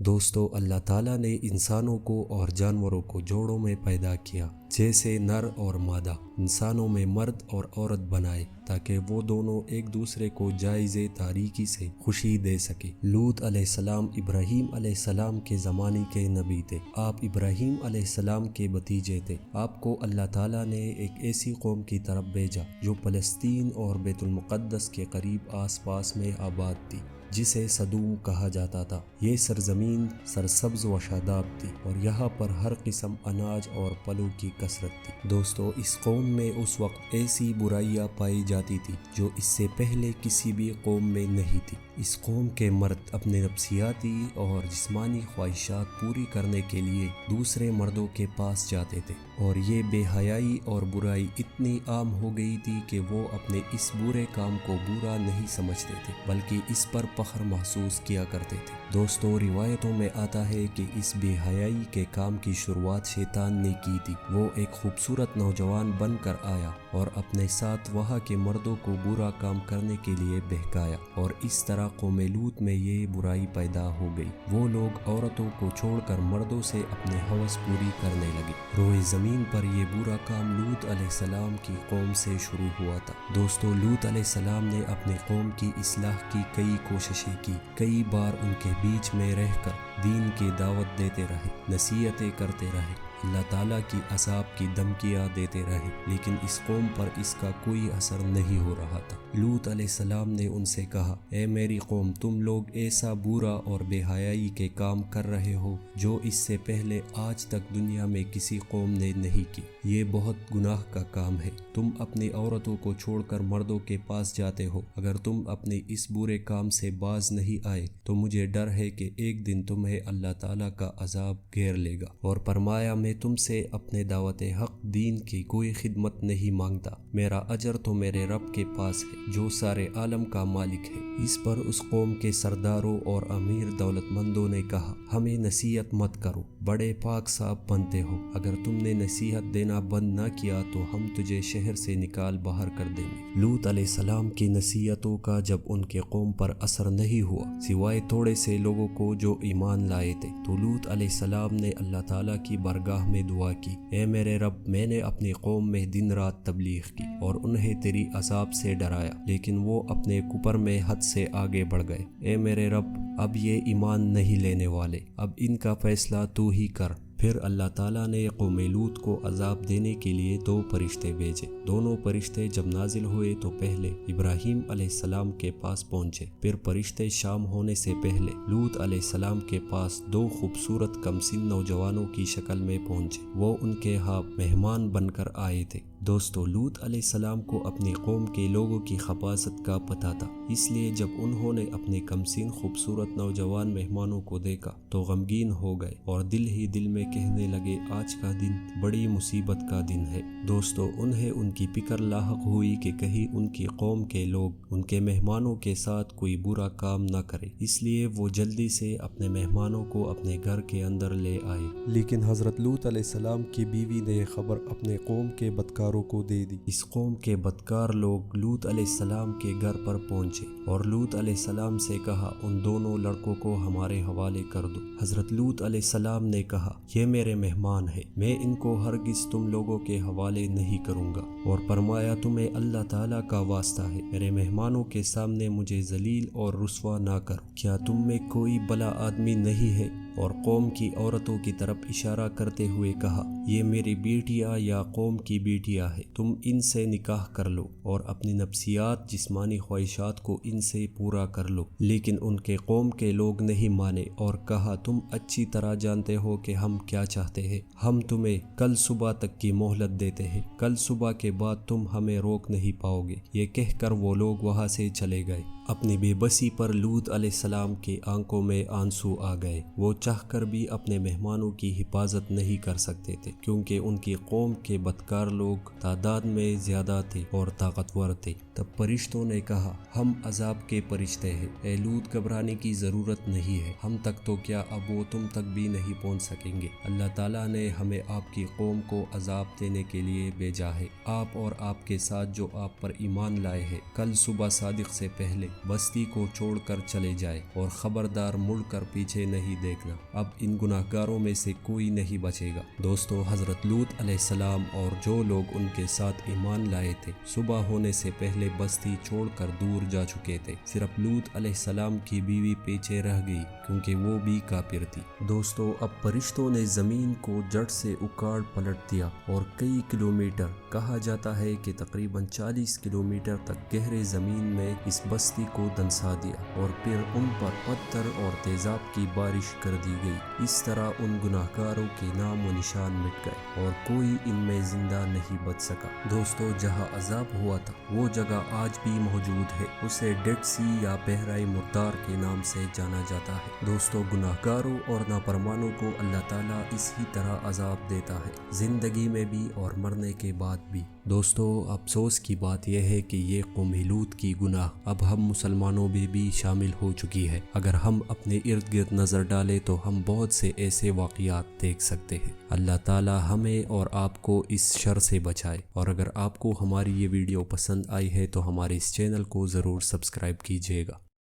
دوستو، اللہ تعالیٰ نے انسانوں کو اور جانوروں کو جوڑوں میں پیدا کیا، جیسے نر اور مادہ۔ انسانوں میں مرد اور عورت بنائے تاکہ وہ دونوں ایک دوسرے کو جائز تاریکی سے خوشی دے سکے۔ لوط علیہ السلام ابراہیم علیہ السلام کے زمانے کے نبی تھے۔ آپ ابراہیم علیہ السلام کے بھتیجے تھے۔ آپ کو اللہ تعالیٰ نے ایک ایسی قوم کی طرف بھیجا جو فلسطین اور بیت المقدس کے قریب آس پاس میں آباد تھی، جسے سدوم کہا جاتا تھا۔ یہ سرزمین سرسبز و شاداب تھی اور یہاں پر ہر قسم اناج اور پھلوں کی کثرت تھی۔ دوستو، اس قوم میں اس وقت ایسی برائیاں پائی جاتی تھی جو اس سے پہلے کسی بھی قوم میں نہیں تھی۔ اس قوم کے مرد اپنے نفسیاتی اور جسمانی خواہشات پوری کرنے کے لیے دوسرے مردوں کے پاس جاتے تھے، اور یہ بے حیائی اور برائی اتنی عام ہو گئی تھی کہ وہ اپنے اس برے کام کو برا نہیں سمجھتے تھے بلکہ اس پر فخر محسوس کیا کرتے تھے۔ دوستو، روایتوں میں آتا ہے کہ اس بے حیائی کے کام کی شروعات شیطان نے کی تھی۔ وہ ایک خوبصورت نوجوان بن کر آیا اور اپنے ساتھ وہاں کے مردوں کو برا کام کرنے کے لیے بہکایا، اور اس طرح قوم لوط میں یہ برائی پیدا ہو گئی۔ وہ لوگ عورتوں کو چھوڑ کر مردوں سے اپنے ہوس پوری کرنے لگے۔ روئے زمین پر یہ برا کام لوط علیہ السلام کی قوم سے شروع ہوا تھا۔ دوستو، لوط علیہ السلام نے اپنی قوم کی اصلاح کی کئی کوششیں کی۔ کئی بار ان کے بیچ میں رہ کر دین کی دعوت دیتے رہے، نصیحتیں کرتے رہے، اللہ تعالیٰ کی عذاب کی دھمکیاں دیتے رہے، لیکن اس قوم پر اس کا کوئی اثر نہیں ہو رہا تھا۔ لوط علیہ السلام نے ان سے کہا، اے میری قوم، تم لوگ ایسا برا اور بے حیائی کے کام کر رہے ہو جو اس سے پہلے آج تک دنیا میں کسی قوم نے نہیں کی۔ یہ بہت گناہ کا کام ہے۔ تم اپنی عورتوں کو چھوڑ کر مردوں کے پاس جاتے ہو۔ اگر تم اپنے اس برے کام سے باز نہیں آئے تو مجھے ڈر ہے کہ ایک دن تمہیں اللہ تعالیٰ کا عذاب گھیر لے گا۔ اور فرمایا، میں تم سے اپنے دعوت حق دین کی کوئی خدمت نہیں مانگتا، میرا اجر تو میرے رب کے پاس ہے جو سارے عالم کا مالک ہے۔ اس پر اس قوم کے سرداروں اور امیر دولت مندوں نے کہا، ہمیں نصیحت مت کرو، بڑے پاک صاف بنتے ہو، اگر تم نے نصیحت دینا بند نہ کیا تو ہم تجھے شہر سے نکال باہر کر دیں گے۔ لوط علیہ السلام کی نصیحتوں کا جب ان کے قوم پر اثر نہیں ہوا سوائے تھوڑے سے لوگوں کو جو ایمان لائے تھے، تو لوط علیہ السلام نے اللہ تعالیٰ کی بارگاہ میں دعا کی، اے میرے رب، میں نے اپنی قوم میں دن رات تبلیغ کی اور انہیں تیری عذاب سے ڈرایا، لیکن وہ اپنے کفر میں حد سے آگے بڑھ گئے۔ اے میرے رب، اب یہ ایمان نہیں لینے والے، اب ان کا فیصلہ تو ہی کر۔ پھر اللہ تعالیٰ نے قوم لوط کو عذاب دینے کے لیے 2 فرشتے بھیجے۔ دونوں فرشتے جب نازل ہوئے تو پہلے ابراہیم علیہ السلام کے پاس پہنچے، پھر فرشتے شام ہونے سے پہلے لوط علیہ السلام کے پاس 2 خوبصورت کمسن نوجوانوں کی شکل میں پہنچے۔ وہ ان کے ہاں مہمان بن کر آئے تھے۔ دوستو، لوط علیہ السلام کو اپنی قوم کے لوگوں کی خباثت کا پتہ تھا، اس لیے جب انہوں نے اپنے کمسین خوبصورت نوجوان مہمانوں کو دیکھا تو غمگین ہو گئے اور دل ہی دل میں کہنے لگے، آج کا دن بڑی مصیبت کا دن ہے۔ دوستو، انہیں ان کی فکر لاحق ہوئی کہ کہیں ان کی قوم کے لوگ ان کے مہمانوں کے ساتھ کوئی برا کام نہ کرے، اس لیے وہ جلدی سے اپنے مہمانوں کو اپنے گھر کے اندر لے آئے۔ لیکن حضرت لوط علیہ السلام کی بیوی نے یہ خبر اپنے قوم کے بدکاروں کو دے دی۔ اس قوم کے بدکار لوگ لوط علیہ السلام کے گھر پر پہنچے اور لوط علیہ السلام سے کہا، ان دونوں لڑکوں کو ہمارے حوالے کر دو۔ حضرت لوط علیہ السلام نے کہا، یہ میرے مہمان ہیں، میں ان کو ہرگز تم لوگوں کے حوالے نہیں کروں گا، اور فرمایا، تمہیں اللہ تعالیٰ کا واسطہ ہے، میرے مہمانوں کے سامنے مجھے ذلیل اور رسوا نہ کرو۔ کیا تم میں کوئی بھلا آدمی نہیں ہے؟ اور قوم کی عورتوں کی طرف اشارہ کرتے ہوئے کہا، یہ میری بیٹیاں یا قوم کی بیٹیاں ہیں، تم ان سے نکاح کر لو اور اپنی نفسیات جسمانی خواہشات کو ان سے پورا کر لو۔ لیکن ان کے قوم کے لوگ نہیں مانے اور کہا، تم اچھی طرح جانتے ہو کہ ہم کیا چاہتے ہیں، ہم تمہیں کل صبح تک کی مہلت دیتے ہیں، کل صبح کے بعد تم ہمیں روک نہیں پاؤ گے۔ یہ کہہ کر وہ لوگ وہاں سے چلے گئے۔ اپنی بے بسی پر لوط علیہ السلام کی آنکھوں میں آنسو آ گئے۔ وہ چاہ کر بھی اپنے مہمانوں کی حفاظت نہیں کر سکتے تھے کیونکہ ان کی قوم کے بدکار لوگ تعداد میں زیادہ تھے اور طاقتور تھے۔ تب فرشتوں نے کہا، ہم عذاب کے فرشتے ہیں، اے لوط، گھبرانے کی ضرورت نہیں ہے، ہم تک تو کیا اب وہ تم تک بھی نہیں پہنچ سکیں گے۔ اللہ تعالیٰ نے ہمیں آپ کی قوم کو عذاب دینے کے لیے بھیجا ہے۔ آپ اور آپ کے ساتھ جو آپ پر ایمان لائے ہیں کل صبح صادق سے پہلے بستی کو چھوڑ کر چلے جائے اور خبردار مڑ کر پیچھے نہیں دیکھنا، اب ان گناہگاروں میں سے کوئی نہیں بچے گا۔ دوستو، حضرت لوط علیہ السلام اور جو لوگ ان کے ساتھ ایمان لائے تھے صبح ہونے سے پہلے بستی چھوڑ کر دور جا چکے تھے، صرف لوط علیہ السلام کی بیوی پیچھے رہ گئی کیونکہ وہ بھی کافر تھی۔ دوستو، اب فرشتوں نے زمین کو جڑ سے اکاڑ پلٹ دیا اور کئی کلومیٹر، کہا جاتا ہے کہ تقریباً 40 کلومیٹر تک گہرے زمین میں اس بستی کو دنسا دیا اور پھر ان پر پتھر اور تیزاب کی بارش کر دی گئی۔ اس طرح ان گناہگاروں کے نام و نشان مٹ گئے اور کوئی ان میں زندہ نہیں بچ سکا۔ دوستو، جہاں عذاب ہوا تھا وہ جگہ آج بھی موجود ہے، اسے ڈیڈ سی یا بحیرہ مردار کے نام سے جانا جاتا ہے۔ دوستو، گناہگاروں اور نافرمانوں کو اللہ تعالیٰ اسی طرح عذاب دیتا ہے، زندگی میں بھی اور مرنے کے بعد بھی۔ دوستو، افسوس کی بات یہ ہے کہ یہ قوم لوط کی گناہ اب ہم مسلمانوں میں بھی شامل ہو چکی ہے۔ اگر ہم اپنے ارد گرد نظر ڈالیں تو ہم بہت سے ایسے واقعات دیکھ سکتے ہیں۔ اللہ تعالی ہمیں اور آپ کو اس شر سے بچائے، اور اگر آپ کو ہماری یہ ویڈیو پسند آئی ہے تو ہمارے اس چینل کو ضرور سبسکرائب کیجیے گا۔